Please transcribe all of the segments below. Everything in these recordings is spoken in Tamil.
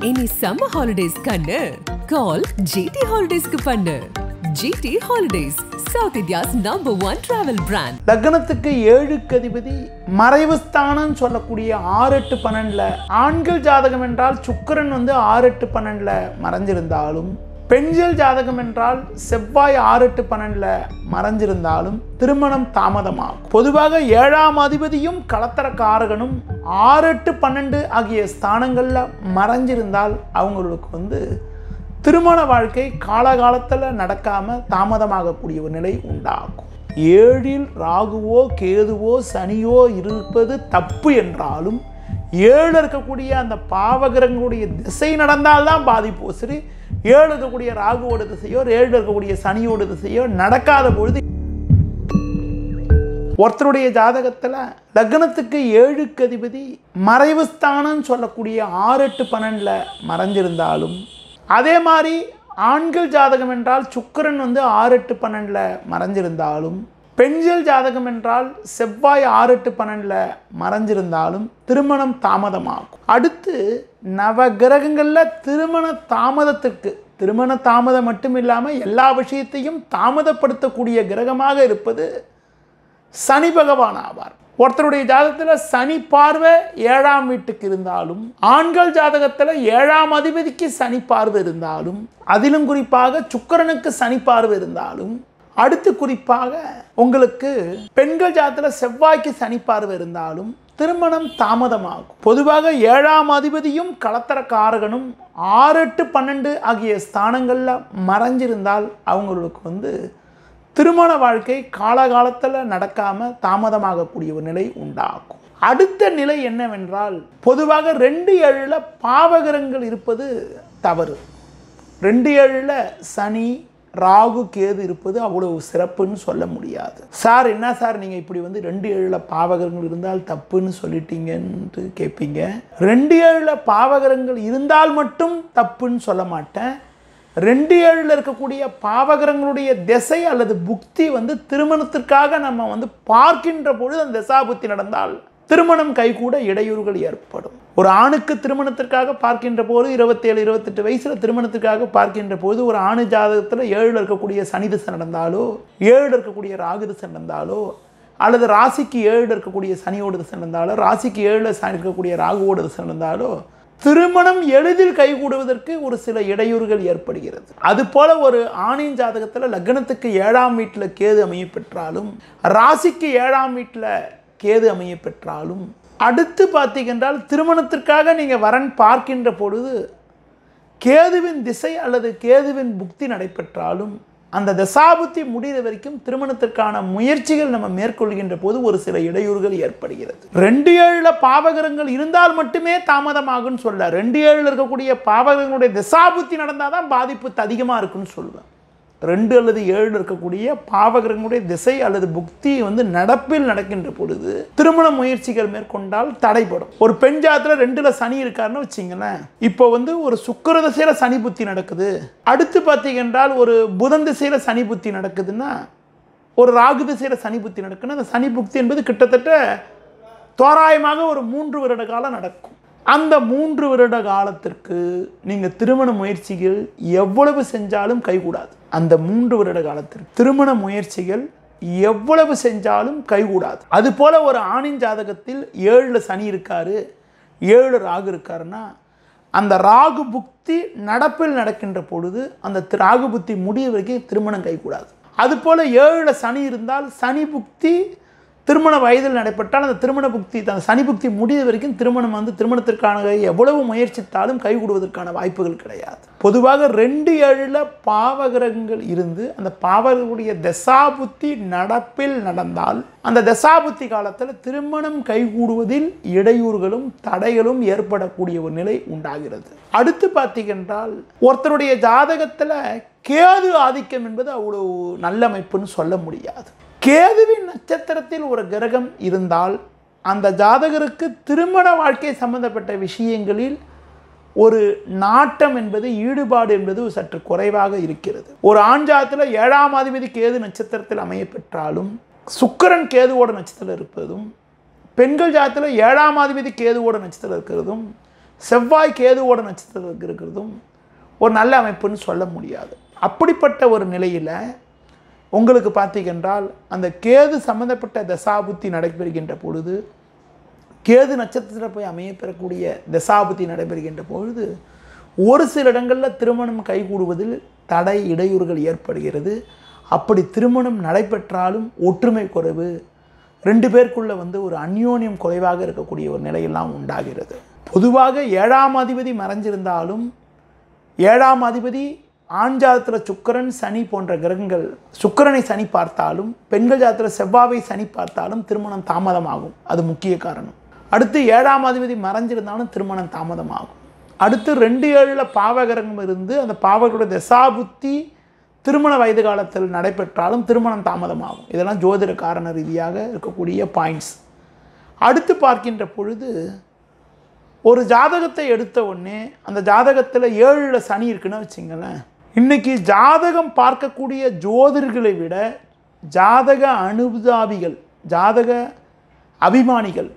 Any summer holidays kannu call GT Holidays ku pannu. GT Holidays, South India's #1 travel brand. லக்னத்துக்கு 7க்கு அதிபதி மறைவு ஸ்தானம் சொல்லக்கூடிய 6 8 12ல ஆண்கள் ஜாதகம் என்றால் சுக்கிரன் 6 8 12ல மறைஞ்சிருந்தாலும் பெண்கள் ஜாதகம் என்றால் செவ்வாய் 6 8 12ல மறைஞ்சிருந்தாலும் திருமணம் தாமதமாகும். பொதுவாக 7ஆம் அதிபதியும் களத்திரக்காரகனும் 6 8 12 ஆகிய ஸ்தானங்கள்ல மறைஞ்சிருந்தால் அவங்களுக்கு திருமண வாழ்க்கை காலகாலத்தில் நடக்காம தாமதமாகக்கூடிய ஒரு நிலை உண்டாகும். 7இல் ராகுவோ கேதுவோ சனியோ இருப்பது தப்பு என்றாலும் 7 இருக்கக்கூடிய அந்த பாவகிரகங்களுடைய திசை நடந்தால்தான் பாதிப்போ சரி, 7 இருக்கக்கூடிய ராகுவோட திசையோ 7 இருக்கக்கூடிய சனியோட திசையோ நடக்காத பொழுது ஒருத்தருடைய ஜாதகத்தில் லக்னத்துக்கு 7க்கு அதிபதி மறைவு ஸ்தானம் சொல்லக்கூடிய 6 8 12ல மறைஞ்சிருந்தாலும், அதே மாதிரி ஆண்கள் ஜாதகம் என்றால் சுக்கிரன் 6 8 12ல மறைஞ்சிருந்தாலும் பெண்கள் ஜாதகம் என்றால் செவ்வாய் 6 8 12ல மறைஞ்சிருந்தாலும் திருமணம் தாமதமாகும். அடுத்து நவ கிரகங்களில் திருமண தாமதம் மட்டும் இல்லாமல் எல்லா விஷயத்தையும் தாமதப்படுத்தக்கூடிய கிரகமாக இருப்பது சனி பகவான் ஆவார். ஒருத்தருடைய ஜாதகத்தில் சனி பார்வை 7ஆம் வீட்டுக்கு இருந்தாலும், ஆண்கள் ஜாதகத்தில் 7ஆம் அதிபதிக்கு சனி பார்வை இருந்தாலும், அதிலும் குறிப்பாக சுக்கிரனுக்கு சனி பார்வை இருந்தாலும், அடுத்து குறிப்பாக உங்களுக்கு பெண்கள் ஜாதகத்தில் செவ்வாய்க்கு சனி பார்வை இருந்தாலும் திருமணம் தாமதமாகும். பொதுவாக 7ஆம் அதிபதியும் களத்திரக்காரகனும் 6 8 12 ஆகிய ஸ்தானங்களில் மறைஞ்சிருந்தால் அவங்களுக்கு திருமண வாழ்க்கை காலகாலத்தில் நடக்காம தாமதமாகக்கூடிய ஒரு நிலை உண்டாகும். அடுத்த நிலை என்னவென்றால், பொதுவாக 2 7ல் பாவகிரகங்கள் இருப்பது தவறு. 2 7ல் சனி ராகு கேது இருப்பது அவ்வளவு சிறப்புன்னு சொல்ல முடியாது. சார் என்ன சார் நீங்கள் இப்படி 2 7ல் பாவகிரகங்கள் இருந்தால் தப்புன்னு சொல்லிட்டீங்கன்னு கேட்பீங்க. 2 7ல் பாவகிரகங்கள் இருந்தால் மட்டும் தப்புன்னு சொல்ல மாட்டேன். 2 7ல் இருக்கக்கூடிய பாவகிரகங்களுடைய திசை அல்லது புக்தி திருமணத்திற்காக நம்ம பார்க்கின்ற பொழுது அந்த திசாபுத்தி நடந்தால் திருமணம் கைகூட இடையூறுகள் ஏற்படும். ஒரு ஆணுக்கு திருமணத்திற்காக பார்க்கின்ற போது 27 28 வயசில் திருமணத்திற்காக பார்க்கின்ற போது ஒரு ஆணு ஜாதகத்தில் 7ல் இருக்கக்கூடிய சனி திசை நடந்தாலோ 7ல் இருக்கக்கூடிய ராகு திசை நடந்தாலோ அல்லது ராசிக்கு 7ல் இருக்கக்கூடிய சனியோட திசை நடந்தாலோ ராசிக்கு 7ல் இருக்கக்கூடிய ராகுவோட திசை நடந்தாலோ திருமணம் எளிதில் கைகூடுவதற்கு ஒரு சில இடையூறுகள் ஏற்படுகிறது. அதுபோல ஒரு ஆணின் ஜாதகத்தில் லக்னத்துக்கு 7ஆம் வீட்டில் கேது அமைய பெற்றாலும், ராசிக்கு 7ஆம் வீட்டில் கேது அமைய பெற்றாலும், அடுத்து பார்த்தீங்கன்றால் திருமணத்திற்காக நீங்கள் வரன் பார்க்கின்ற பொழுது கேதுவின் திசை அல்லது கேதுவின் புக்தி நடைபெற்றாலும் அந்த தசாபுத்தி முடிகிற வரைக்கும் திருமணத்திற்கான முயற்சிகள் நம்ம மேற்கொள்கின்ற போது ஒரு சில இடையூறுகள் ஏற்படுகிறது. 2 7ல் பாவகிரகங்கள் இருந்தால் மட்டுமே தாமதமாகும்னு சொல்ல, 2 7ல் இருக்கக்கூடிய பாவகிரகங்களுடைய தசாபுத்தி நடந்தால் தான் பாதிப்பு அதிகமாக இருக்குன்னு சொல்லுவேன். 2 அல்லது 7ல் இருக்கக்கூடிய பாவகிரகங்களுடைய திசை அல்லது புக்தி நடப்பில் நடக்கின்ற பொழுது திருமண முயற்சிகள் மேற்கொண்டால் தடைப்படும். ஒரு பெண் ஜாதகத்தில் 2ல் சனி இருக்காருன்னு வச்சிங்களேன், இப்போ ஒரு சுக்கிர திசையில சனி புத்தி நடக்குது, அடுத்து பார்த்தீங்கன்றால் ஒரு புதன் திசையில சனி புத்தி நடக்குதுன்னா, ஒரு ராகு திசையில சனி புத்தி நடக்குன்னா அந்த சனி புக்தி என்பது கிட்டத்தட்ட தோராயமாக ஒரு 3 வருட காலம் நடக்கும். அந்த 3 வருட காலத்திற்கு நீங்கள் திருமண முயற்சிகள் எவ்வளவு செஞ்சாலும் கைகூடாது. அந்த 3 வருட காலத்திற்கு திருமண முயற்சிகள் எவ்வளவு செஞ்சாலும் கைகூடாது. அதுபோல ஒரு ஆணின் ஜாதகத்தில் 7ல் சனி இருக்காரு, 7 ராகு இருக்காருன்னா அந்த ராகு புக்தி நடப்பில் நடக்கின்ற பொழுது அந்த ராகு புத்தி முடிய வரைக்கும் திருமணம் கைகூடாது. அதுபோல் 7ல் சனி இருந்தால் சனி புக்தி திருமண வயதில் நடைபெற்றால் அந்த திருமண புக்தி அந்த சனி புக்தி முடிய வரைக்கும் திருமணம் திருமணத்திற்கான எவ்வளவு முயற்சித்தாலும் கைகூடுவதற்கான வாய்ப்புகள் கிடையாது. பொதுவாக 2 7ல் பாவகிரகங்கள் இருந்து அந்த பாவர்களுடைய தசாபுத்தி நடப்பில் நடந்தால் அந்த தசாபுத்தி காலத்தில் திருமணம் கைகூடுவதில் இடையூறுகளும் தடைகளும் ஏற்படக்கூடிய ஒரு நிலை உண்டாகிறது. அடுத்து பார்த்தீங்கன்றால் ஒருத்தருடைய ஜாதகத்தில் கேது ஆதிக்கம் என்பது அவ்வளவு நல்ல அமைப்புன்னு சொல்ல முடியாது. கேதுவின் நட்சத்திரத்தில் ஒரு கிரகம் இருந்தால் அந்த ஜாதகருக்கு திருமண வாழ்க்கை சம்பந்தப்பட்ட விஷயங்களில் ஒரு நாட்டம் என்பது ஈடுபாடு என்பது சற்று குறைவாக இருக்கிறது. ஒரு ஆண் ஜாதகத்தில் 7ஆம் அதிபதி கேது நட்சத்திரத்தில் அமைய பெற்றாலும் சுக்கிரன் கேதுவோட நட்சத்திரம் இருப்பதும், பெண்கள் ஜாதகத்தில் 7ஆம் அதிபதி கேதுவோட நட்சத்திரம் இருக்கிறதும், செவ்வாய் கேதுவோட நட்சத்திரத்துக்கு இருக்கிறதும் ஒரு நல்ல அமைப்புன்னு சொல்ல முடியாது. அப்படிப்பட்ட ஒரு நிலையில் உங்களுக்கு பார்த்தீங்கன்றால் அந்த கேது சம்மந்தப்பட்ட தசாபுத்தி நடைபெறுகின்ற பொழுது, கேது நட்சத்திரத்தில் போய் அமையப்பெறக்கூடிய தசாபுத்தி நடைபெறுகின்ற பொழுது ஒரு சில இடங்களில் திருமணம் கைகூடுவதில் தடை இடையூறுகள் ஏற்படுகிறது. அப்படி திருமணம் நடைபெற்றாலும் ஒற்றுமை குறைவு, 2 பேருக்குள்ளே ஒரு அந்யோன்யம் குறைவாக இருக்கக்கூடிய ஒரு நிலையெல்லாம் உண்டாகிறது. பொதுவாக 7ஆம் அதிபதி மறைஞ்சிருந்தாலும் 7ஆம் அதிபதி ஆண் ஜாதத்தில் சுக்கிரன் சனி போன்ற கிரகங்கள், சுக்கிரனை சனி பார்த்தாலும் பெண்கள் ஜாதத்தில் செவ்வாவை சனி பார்த்தாலும் திருமணம் தாமதமாகும். அது முக்கிய காரணம். அடுத்து 7ஆம் அதிபதி மறைஞ்சிருந்தாலும் திருமணம் தாமதமாகும். அடுத்து 2-7 பாவகிரகம் இருந்து அந்த பாவகளுடைய தசாபுத்தி திருமண வயது காலத்தில் நடைபெற்றாலும் திருமணம் தாமதமாகும். இதெல்லாம் ஜோதிட காரண ரீதியாக இருக்கக்கூடிய பாயிண்ட்ஸ். அடுத்து பார்க்கின்ற பொழுது ஒரு ஜாதகத்தை எடுத்த உடனே அந்த ஜாதகத்தில் 7 சனி இருக்குன்னு வச்சுங்களேன். இன்றைக்கி ஜாதகம் பார்க்கக்கூடிய ஜோதிடர்களை விட ஜாதக அனுதாபிகள், ஜாதக அபிமானிகள்,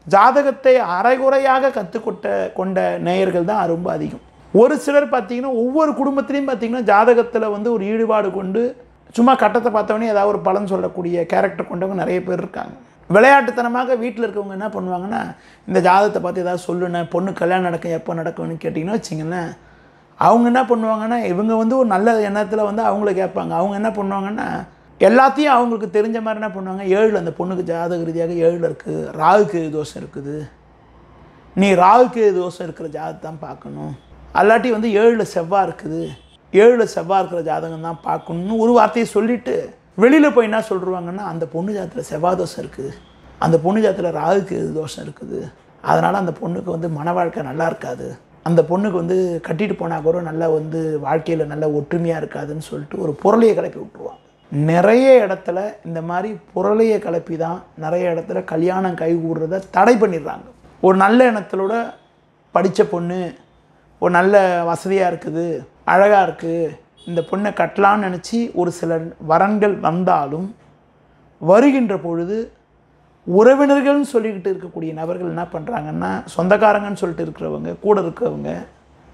ஜாதகத்தை அரைகுறையாக கற்றுக்கொண்ட நேயர்கள் தான் ரொம்ப அதிகம். ஒரு சிலர் பார்த்திங்கன்னா ஒவ்வொரு குடும்பத்திலையும் பார்த்திங்கன்னா ஜாதகத்தில் ஒரு ஈடுபாடு கொண்டு சும்மா கட்டத்தை பார்த்தவொடனே ஏதாவது ஒரு பலன் சொல்லக்கூடிய கேரக்டர் கொண்டவங்க நிறைய பேர் இருக்காங்க. விளையாட்டுத்தனமாக வீட்டில் இருக்கவங்க என்ன பண்ணுவாங்கன்னா, இந்த ஜாதகத்தை பார்த்து ஏதாவது சொல்லுண்ணே, பொண்ணு கல்யாணம் நடக்கும் எப்போ நடக்கும்னு கேட்டிங்கன்னா வச்சிங்களேன், அவங்க என்ன பண்ணுவாங்கன்னா இவங்க ஒரு நல்ல எண்ணத்தில் அவங்கள கேட்பாங்க. அவங்க என்ன பண்ணுவாங்கன்னா எல்லாத்தையும் அவங்களுக்கு தெரிஞ்ச மாதிரி என்ன பண்ணுவாங்க, 7 அந்த பொண்ணுக்கு ஜாதக ரீதியாக 7 இருக்குது, ராகுக்கு தோஷம் இருக்குது, நீ ராகுக்கு தோஷம் இருக்கிற ஜாதகம் தான் பார்க்கணும், அல்லாட்டி 7 செவ்வாய் இருக்குது, 7 செவ்வாய் இருக்கிற ஜாதகம் தான் பார்க்கணும்னு ஒரு வார்த்தையை சொல்லிவிட்டு வெளியில் போய் என்ன சொல்லிடுவாங்கன்னா, அந்த பொண்ணு ஜாதத்தில் செவ்வாய் தோஷம் இருக்குது, அந்த பொண்ணு ஜாதத்தில் ராகுக்கு தோஷம் இருக்குது, அதனால் அந்த பொண்ணுக்கு மன வாழ்க்கை நல்லா இருக்காது, அந்த பொண்ணுக்கு கட்டிட்டு போனால் கூட நல்லா வாழ்க்கையில் நல்ல ஒற்றுமையாக இருக்காதுன்னு சொல்லிட்டு ஒரு புரளியை கிளப்பி விட்டுருவாங்க. நிறைய இடத்துல இந்த மாதிரி புரளியை கிளப்பி தான் நிறைய இடத்துல கல்யாணம் கைகூடுறதை தடை பண்ணிடுறாங்க. ஒரு நல்ல எண்ணத்தோட படித்த பொண்ணு, ஒரு நல்ல வசதியாக இருக்குது, அழகாக இருக்குது, இந்த பொண்ணை கட்டலான்னு நினச்சி ஒரு சில வரன்கள் வந்தாலும் வருகின்ற பொழுது உறவினர்கள்னு சொல்லிக்கிட்டு இருக்கக்கூடிய நபர்கள் என்ன பண்ணுறாங்கன்னா, சொந்தக்காரங்கன்னு சொல்லிட்டு இருக்கிறவங்க, கூட இருக்கிறவங்க,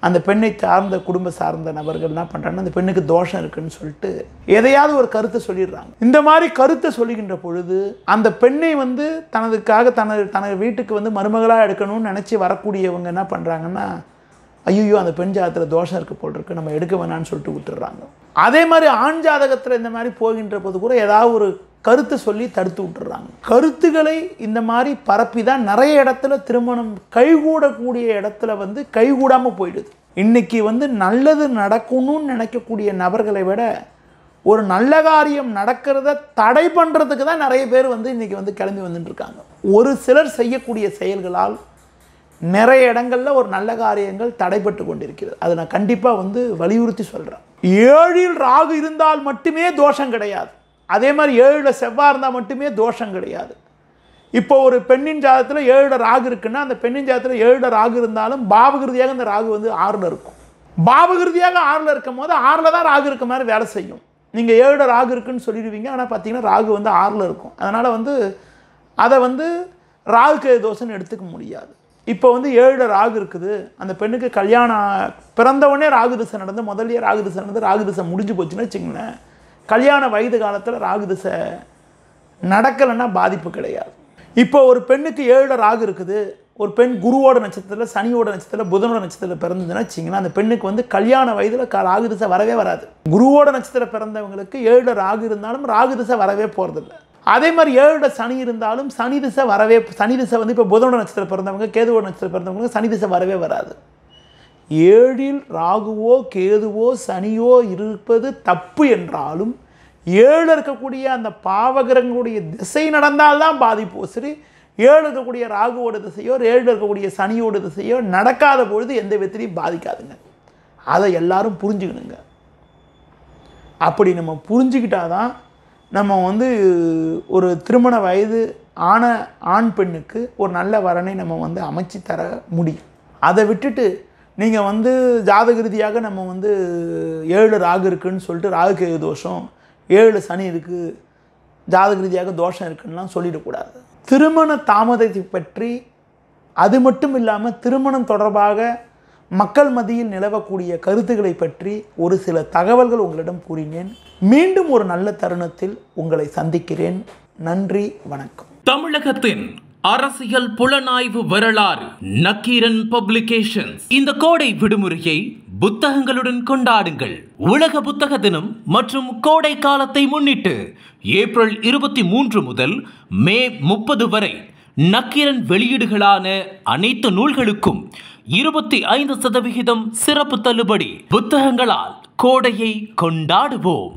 அந்த பெண்ணை சார்ந்த குடும்ப சார்ந்த நபர்கள் என்ன பண்ணுறாங்கன்னா, அந்த பெண்ணுக்கு தோஷம் இருக்குன்னு சொல்லிட்டு எதையாவது ஒரு கருத்தை சொல்லிடுறாங்க. இந்த மாதிரி கருத்தை சொல்லுகின்ற பொழுது அந்த பெண்ணை தனதுக்காக தனது வீட்டுக்கு மருமகளாக எடுக்கணும்னு நினச்சி வரக்கூடியவங்க என்ன பண்ணுறாங்கன்னா, ஐயோ அந்த பெண் ஜாதகத்தில் தோஷம் இருக்குது போல் இருக்குது, நம்ம எடுக்க வேணான்னு சொல்லிட்டு விட்டுடுறாங்க. அதே மாதிரி ஆண் ஜாதகத்தில் இந்த மாதிரி போகின்ற போது கூட ஏதாவது ஒரு கருத்தை சொல்லி தடுத்து விட்டுறாங்க. கருத்துக்களை இந்த மாதிரி பரப்பி தான் நிறைய இடத்துல திருமணம் கைகூடக்கூடிய இடத்துல கைகூடாமல் போயிடுது. இன்றைக்கி நல்லது நடக்கணும்னு நினைக்கக்கூடிய நபர்களை விட ஒரு நல்ல காரியம் நடக்கிறத தடை பண்ணுறதுக்கு தான் நிறைய பேர் இன்றைக்கி கிளம்பி வந்துட்டுருக்காங்க. ஒரு சிலர் செய்யக்கூடிய செயல்களால் நிறைய இடங்களில் ஒரு நல்ல காரியங்கள் தடைப்பட்டு கொண்டிருக்கிறது. அதை நான் கண்டிப்பாக வலியுறுத்தி சொல்கிறேன். 7 ராகு இருந்தால் மட்டுமே தோஷம் கிடையாது. அதே மாதிரி 7 செவ்வாய் இருந்தால் மட்டுமே தோஷம் கிடையாது. இப்போ ஒரு பெண்ணின் ஜாதகத்தில் 7 ராகு இருக்குன்னா அந்த பெண்ணின் ஜாதகத்தில் 7 ராகு இருந்தாலும் பாவகிருதியாக அந்த ராகு 6ல் இருக்கும். பாவகிருதியாக 6ல் இருக்கும் போது 6ல் தான் ராகு இருக்க மாதிரி வேலை செய்யும். நீங்கள் 7 ராகு இருக்குன்னு சொல்லிடுவீங்க, ஆனால் பார்த்தீங்கன்னா ராகு 6ல் இருக்கும். அதனால் அதை ராகுக்கு தோஷம்னு எடுத்துக்க முடியாது. இப்போ 7 ராகு இருக்குது, அந்த பெண்ணுக்கு கல்யாணம் பிறந்தவொடனே ராகு திசை நடந்து, முதல்லையே ராகு திசை நடந்து ராகு திசை முடிஞ்சு போச்சுன்னு வச்சுங்களேன், கல்யாண வயது காலத்தில் ராகு திசை நடக்கலைன்னா பாதிப்பு கிடையாது. இப்போ ஒரு பெண்ணுக்கு 7 ராகு இருக்குது, ஒரு பெண் குருவோட நட்சத்திரத்தில், சனியோட நட்சத்திரத்தில், புதனோட நட்சத்திரத்தில் பிறந்ததுன்னா வச்சிங்கன்னா அந்த பெண்ணுக்கு கல்யாண வயதில் ராகு திசை வரவே வராது. குருவோட நட்சத்திரம் பிறந்தவங்களுக்கு 7 ராகு இருந்தாலும் ராகு திசை வரவே போகிறதில்ல. அதே மாதிரி 7 சனி இருந்தாலும் சனி திசை இப்போ புதனோட நட்சத்திரம் பிறந்தவங்க, கேதுவோட நட்சத்திரம் பிறந்தவங்க சனி திசை வரவே வராது. 7 ராகுவோ கேதுவோ சனியோ இருப்பது தப்பு என்றாலும் 7 இருக்கக்கூடிய அந்த பாவகிரகங்களுடைய திசை நடந்தால்தான் பாதிப்போ. சரி, 7 இருக்கக்கூடிய ராகுவோட திசையோ 7 இருக்கக்கூடிய சனியோட திசையோ நடக்காத பொழுது எந்த விதத்திலையும் பாதிக்காதுங்க. அதை எல்லாரும் புரிஞ்சுக்கணுங்க. அப்படி நம்ம புரிஞ்சுக்கிட்டாதான் நம்ம ஒரு திருமண வயது ஆண் பெண்ணுக்கு ஒரு நல்ல வரனை நம்ம அமைச்சு தர முடியும். அதை விட்டுட்டு நீங்கள் ஜாதக ரீதியாக நம்ம 7 ராகு இருக்குதுன்னு சொல்லிட்டு ராகுக்கு தோஷம், 7 சனி இருக்குது, ஜாதக ரீதியாக தோஷம் இருக்குன்னுலாம் சொல்லிடக்கூடாது. திருமண தாமதத்தை பற்றி அது மட்டும் இல்லாமல் திருமணம் தொடர்பாக மக்கள் மத்தியில் நிலவக்கூடிய கருத்துக்களை பற்றி ஒரு சில தகவல்கள் உங்களிடம் கூறினேன். மீண்டும் ஒரு நல்ல தருணத்தில் உங்களை சந்திக்கிறேன். நன்றி, வணக்கம். தமிழகத்தின் அரசியல் புலனாய்வு வரலாறு நக்கீரன் பப்ளிகேஷன்ஸ். இந்த கோடை விடுமுறையை புத்தகங்களுடன் கொண்டாடுங்கள். உலக புத்தக தினம் மற்றும் கோடை காலத்தை முன்னிட்டு ஏப்ரல் 23 முதல் மே 30 வரை நக்கீரன் வெளியீடுகளான அனைத்து நூல்களுக்கும் 25% சிறப்பு தள்ளுபடி. புத்தகங்களால் கோடையை கொண்டாடுவோம்.